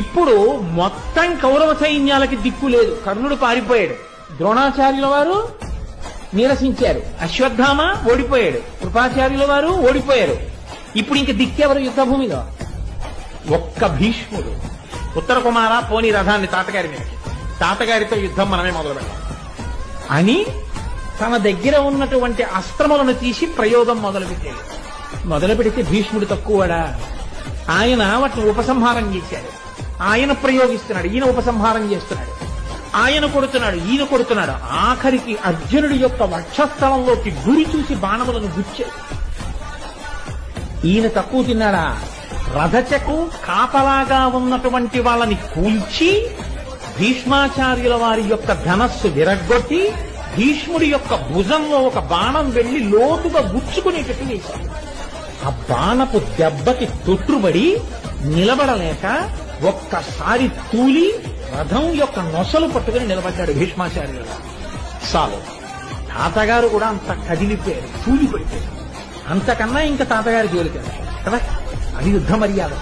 ఇప్పుడు మొత్తం కౌరవ సైన్యాలకి దిక్కు లేదు. కర్ణుడు పారిపోయాడు, ద్రోణాచార్యుల వారు నీరసించారు, అశ్వత్థామ ఓడిపోయాడు, కృపాచార్యుల వారు ఓడిపోయారు. ఇప్పుడు ఇంక దిక్కెవరు యుద్ధభూమిలో? ఒక్క భీష్ముడు. ఉత్తర కుమార పోని రథాన్ని తాతగారి మీదకి, తాతగారితో యుద్ధం మనమే మొదలు పెడతాం అని తన దగ్గర ఉన్నటువంటి అస్త్రములను తీసి ప్రయోగం మొదలుపెట్టాడు. మొదలు పెడితే భీష్ముడు తక్కువడా? ఆయన వాటిని ఉపసంహారం చేశాడు. ఆయన ప్రయోగిస్తున్నాడు, ఈయన ఉపసంహారం చేస్తున్నాడు. ఆయన కొడుతున్నాడు, ఈయన కొడుతున్నాడు. ఆఖరికి అర్జునుడి యొక్క వక్షస్థలంలోకి గురి చూసి బాణములను గుచ్చాడు. ఈయన తక్కువ తిన్నాడా? రథచకు కాపలాగా ఉన్నటువంటి వాళ్ళని కూల్చి భీష్మాచార్యుల వారి యొక్క ధనస్సు విరగ్గొట్టి భీష్ముడి యొక్క భుజంలో ఒక బాణం వెళ్లి లోతుగా గుచ్చుకునేటట్టు వేశాడు. ఆ బాణపు దెబ్బకి తొట్టుబడి నిలబడలేక ఒక్కసారి తూలి రథం యొక్క నొసలు పట్టుకుని నిలబడ్డాడు భీష్మాచార్యుల వారు. చాలు, తాతగారు కూడా అంత కదిలిపోయారు, తూలిపడిపోయారు. అంతకన్నా ఇంకా తాతగారి జోలికి కదా, అది యుద్ధ మర్యాద.